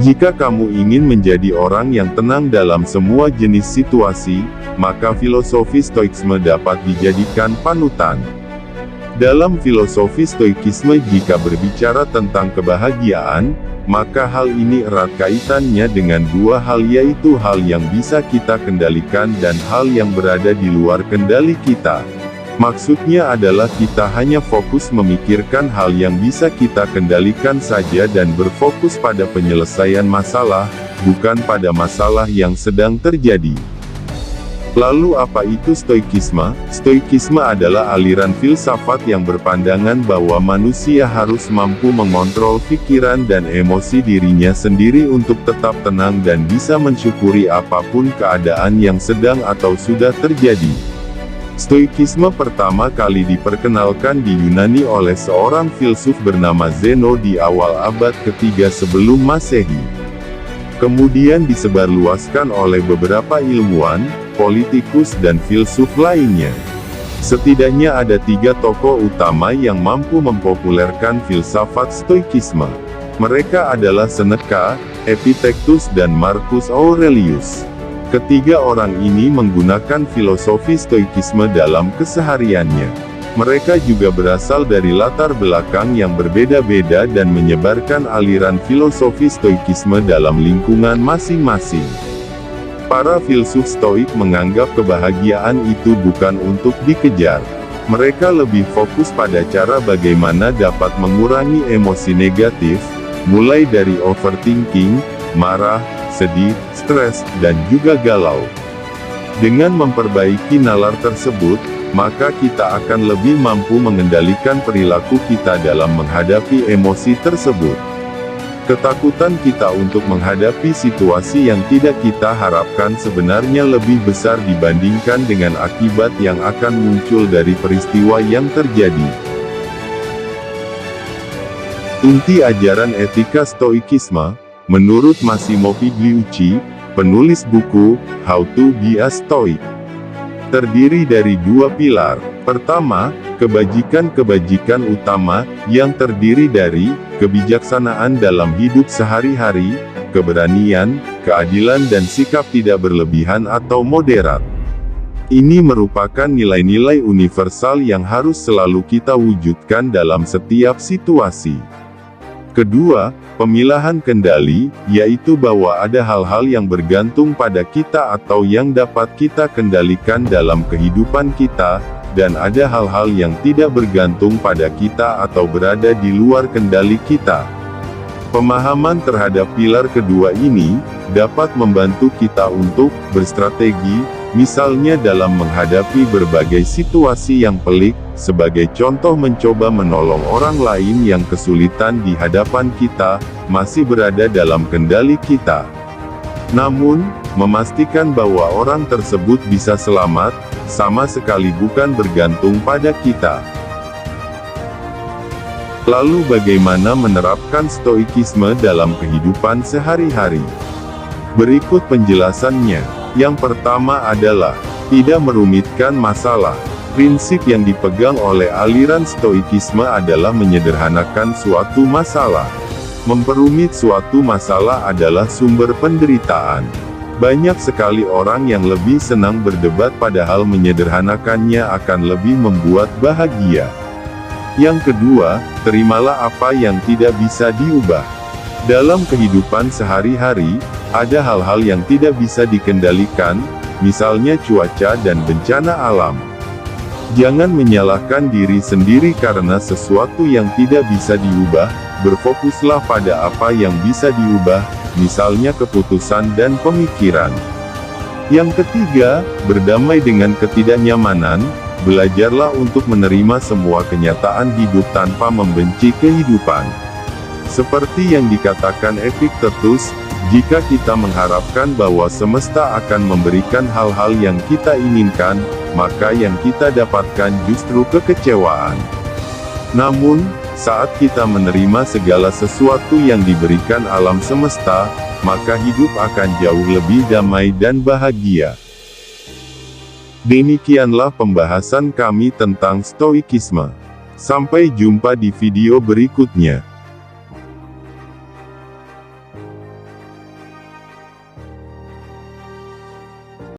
Jika kamu ingin menjadi orang yang tenang dalam semua jenis situasi, maka filosofi Stoikisme dapat dijadikan panutan. Dalam filosofi Stoikisme, jika berbicara tentang kebahagiaan, maka hal ini erat kaitannya dengan dua hal, yaitu hal yang bisa kita kendalikan dan hal yang berada di luar kendali kita. Maksudnya adalah kita hanya fokus memikirkan hal yang bisa kita kendalikan saja dan berfokus pada penyelesaian masalah, bukan pada masalah yang sedang terjadi. Lalu apa itu Stoikisme? Stoikisme adalah aliran filsafat yang berpandangan bahwa manusia harus mampu mengontrol pikiran dan emosi dirinya sendiri untuk tetap tenang dan bisa mensyukuri apapun keadaan yang sedang atau sudah terjadi. Stoikisme pertama kali diperkenalkan di Yunani oleh seorang filsuf bernama Zeno di awal abad ketiga sebelum Masehi. Kemudian disebarluaskan oleh beberapa ilmuwan, politikus dan filsuf lainnya. Setidaknya ada 3 tokoh utama yang mampu mempopulerkan filsafat Stoikisme. Mereka adalah Seneca, Epictetus dan Marcus Aurelius. Ketiga orang ini menggunakan filosofi Stoikisme dalam kesehariannya. Mereka juga berasal dari latar belakang yang berbeda-beda dan menyebarkan aliran filosofi Stoikisme dalam lingkungan masing-masing. Para filsuf Stoik menganggap kebahagiaan itu bukan untuk dikejar. Mereka lebih fokus pada cara bagaimana dapat mengurangi emosi negatif, mulai dari overthinking, marah, sedih, stres, dan juga galau. Dengan memperbaiki nalar tersebut, maka kita akan lebih mampu mengendalikan perilaku kita dalam menghadapi emosi tersebut. Ketakutan kita untuk menghadapi situasi yang tidak kita harapkan sebenarnya lebih besar dibandingkan dengan akibat yang akan muncul dari peristiwa yang terjadi. Inti ajaran etika Stoikisme, menurut Massimo Pigliucci, penulis buku How to Be a Stoic, terdiri dari 2 pilar. Pertama, kebajikan-kebajikan utama, yang terdiri dari kebijaksanaan dalam hidup sehari-hari, keberanian, keadilan dan sikap tidak berlebihan atau moderat. Ini merupakan nilai-nilai universal yang harus selalu kita wujudkan dalam setiap situasi. Kedua, pemilahan kendali, yaitu bahwa ada hal-hal yang bergantung pada kita atau yang dapat kita kendalikan dalam kehidupan kita, dan ada hal-hal yang tidak bergantung pada kita atau berada di luar kendali kita. Pemahaman terhadap pilar kedua ini, dapat membantu kita untuk berstrategi, misalnya dalam menghadapi berbagai situasi yang pelik, sebagai contoh mencoba menolong orang lain yang kesulitan di hadapan kita, masih berada dalam kendali kita. Namun, memastikan bahwa orang tersebut bisa selamat, sama sekali bukan bergantung pada kita. Lalu bagaimana menerapkan Stoikisme dalam kehidupan sehari-hari? Berikut penjelasannya. Yang pertama adalah, tidak merumitkan masalah. Prinsip yang dipegang oleh aliran Stoikisme adalah menyederhanakan suatu masalah. Memperumit suatu masalah adalah sumber penderitaan. Banyak sekali orang yang lebih senang berdebat padahal menyederhanakannya akan lebih membuat bahagia. Yang kedua, terimalah apa yang tidak bisa diubah. Dalam kehidupan sehari-hari, ada hal-hal yang tidak bisa dikendalikan, misalnya cuaca dan bencana alam. Jangan menyalahkan diri sendiri karena sesuatu yang tidak bisa diubah, berfokuslah pada apa yang bisa diubah, misalnya keputusan dan pemikiran. Yang ketiga, berdamai dengan ketidaknyamanan, belajarlah untuk menerima semua kenyataan hidup tanpa membenci kehidupan. Seperti yang dikatakan Epictetus, jika kita mengharapkan bahwa semesta akan memberikan hal-hal yang kita inginkan, maka yang kita dapatkan justru kekecewaan. Namun, saat kita menerima segala sesuatu yang diberikan alam semesta, maka hidup akan jauh lebih damai dan bahagia. Demikianlah pembahasan kami tentang Stoikisme. Sampai jumpa di video berikutnya.